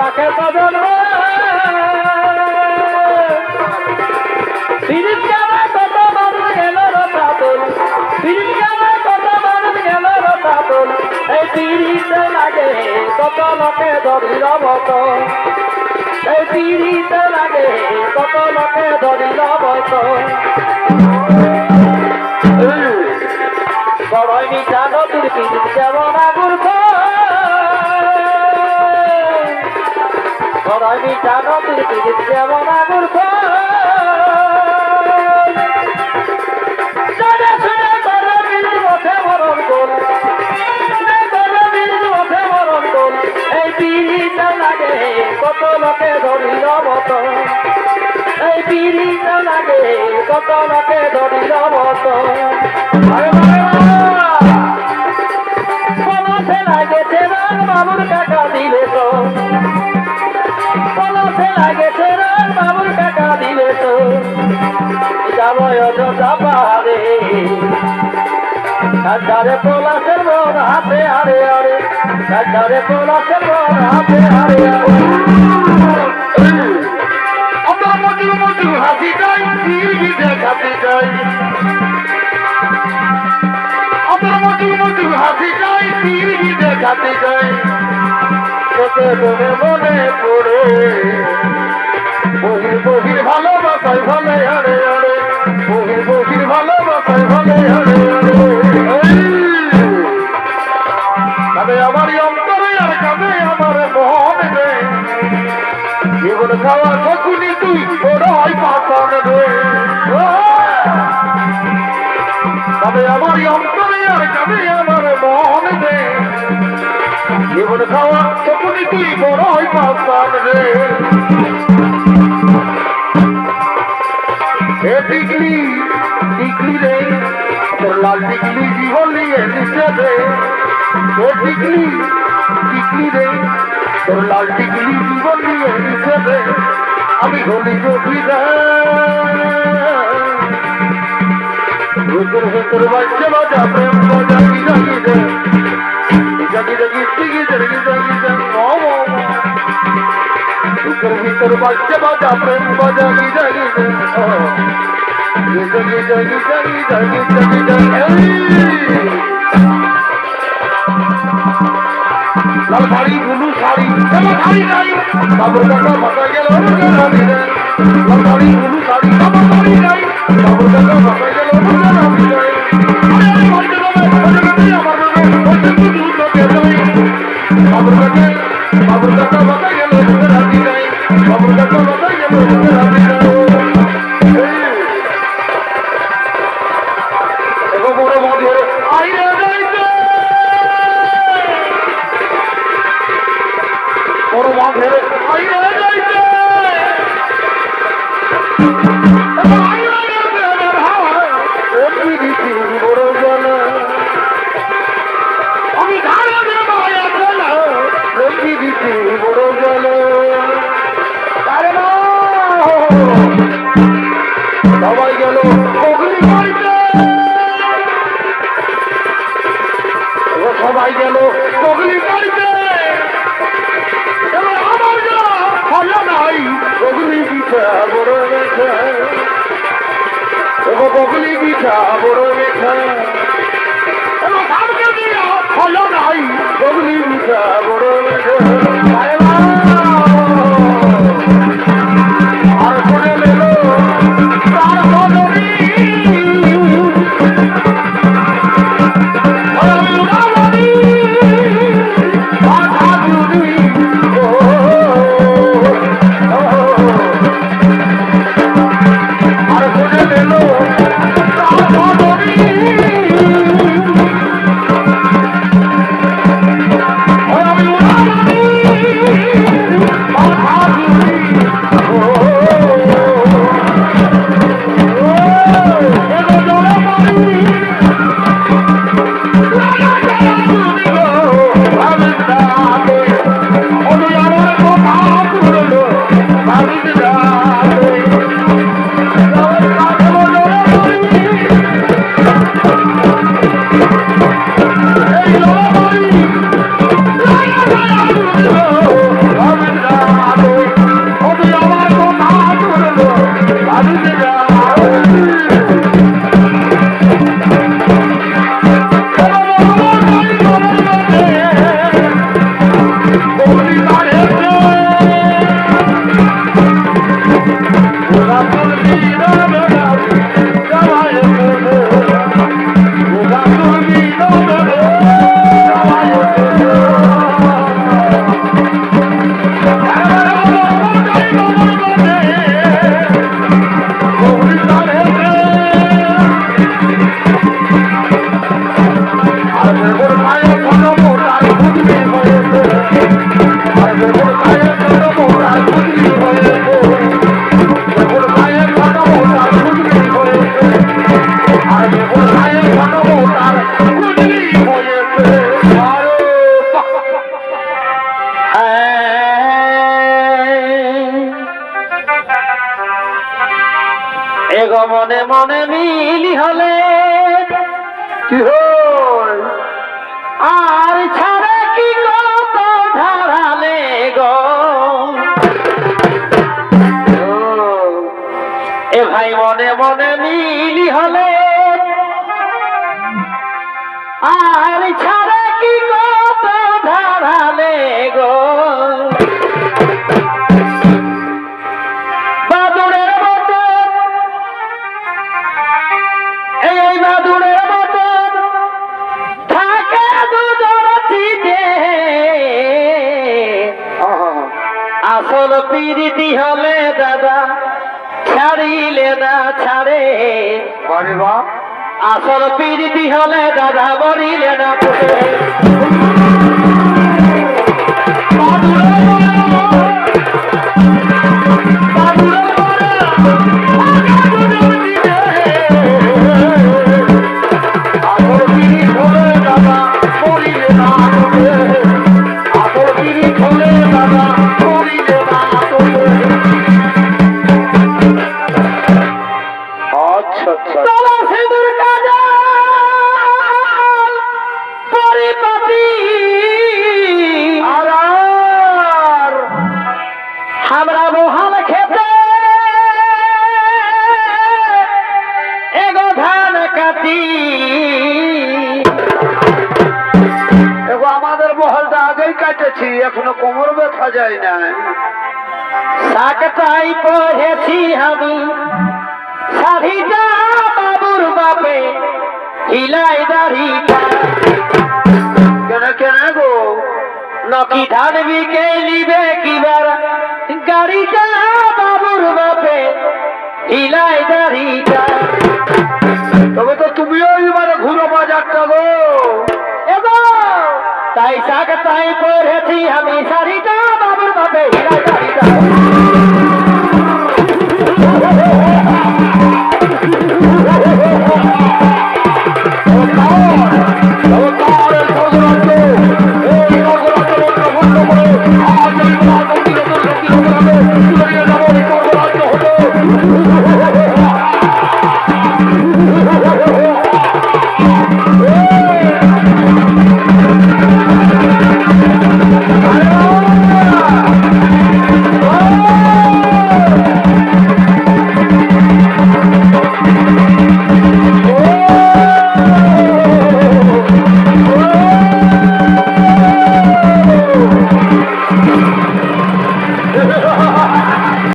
রাখে তজন পিরিত গেলে কত মানুষ গেল রতাতল পিরিত গেলে কত মানুষ গেল রতাতল এই পিরিতে লাগে কত লোকে ধরিল বতন এই পিরিতে লাগে কত লোকে ধরিল বতন বড়ই মিঠা নদীর পিরিত যেমন আগুর বড়ই মিঠা নদীর পিরিত যেমন আগুর এই পিরিতে লাগে কত লোকে ধরিল বতন এই পিরিতে লাগে কত লোকে ধরিল বতন পলাশে লাগেছে রান বাবুর কাকা দিলে তো পলাশে লাগেছে রান বাবুর কাকা দিলে তো যাবো অযোধ্যা পাহাড়ে কাজারে পলাশের মন হাতে আরে আরে কাজারে পলাশের মন হাতে আরে আরে আমার মধুর মধুর হাসি যাই টিভি দেখাতে যাই আমার মধুর মধুর হাসি যাই টিভি দেখাতে যাই তোকে মনে মনে পড়ে বহির বহির ভালোবাসায় ভালে আরে আরে বহির বহির ভালোবাসায় ভালে আরে আরে তবে আমারই অন্তরে আর কাবে আমার মন রে জীবন খাওয়া শকুনি তুই বড় হয় পাতন রে তবে আমারই অন্তরে আর কাবে আমার মন রে জীবন খাওয়া শকুনি তুই বড় হয় পাতন রে এ টিকলি টিকলি রে তোর লাল টিকলি জীবন নিয়ে নিচে রে ও টিকলি টিকলি রে তোর লাল টিকলি জীবন নিয়ে নিচে রে আমি হলি যদি রুকুর ভেতর বাচ্চা বাজা প্রেম বাজাগি জাগি রে জাগি জাগি টিকি জাগি জাগি জাগি রুকুর ভেতর বাচ্চা বাজা প্রেম বাজাগি জাগি রে জাগি জাগি জাগি জাগি জাগি জাগি লাল শাড়ি ব্লু শাড়ি শাড়ি নাই বাবুর কাকা মাথা গেল লাল শাড়ি ব্লু শাড়ি বাবুর শাড়ি নাই বাবুর কাকা মাথা গেল বাবুর কাকা মাথা গেল রাতি নাই বাবুর কাকা মাথা গেল রাতি নাই বড় মধ্যে আইরে বড় মাঝের আইরে যাইতে বড় জল আমি ধারে মায়া জল রঙ্গি দিচ্ছি বড় জল সবাই গেল ওগুলি বাড়িতে সবাই গেল ওগুলি বাড়িতে বগলি পিঠা বড় মেঠা বগলি পিঠা বড় মেঠা হলো নাই বগলি পিঠা বড় মেঠা আর করে লেলো তার বদলি আমি এগো মনে মনে মিলি হলে কি হয় আর ছাড়ে কি কত ধারালে গো এ ভাই মনে মনে মিলি হলে আর ছাড়ে কি কত ধারালে গো বাদুড়ের মতো এই বাদুড়ের মতো থাকে দুজন চিঠে আসল পিরিতি হলে দাদা ছাড়িলে না ছাড়ে আরে বাহ আসল পিরিতি হলে দাদা বলিলে না আচ্ছা আচ্ছা তলা সিঁদুর কাজল পরিপাটি আর আমরা বহাল খেতে এগো ধান কাটি এগো আমাদের বহলটা আগেই কাটেছি এখনো কোমর ব্যথা যায় না শাকটাই পড়েছি আমি শাড়িটা বাবুর বাপে হিলাই দাড়িটা কেন কেন গো নকি ধান বিকে নিবে কিবার গাড়িটা বাবুর বাপে হিলাই দাড়িটা তবে তো তুমিও এবারে ঘুরো বাজারটা গো এগো তাই শাকটাই পড়েছি আমি শাড়িটা বাবুর বাপে হিলাই দাড়িটা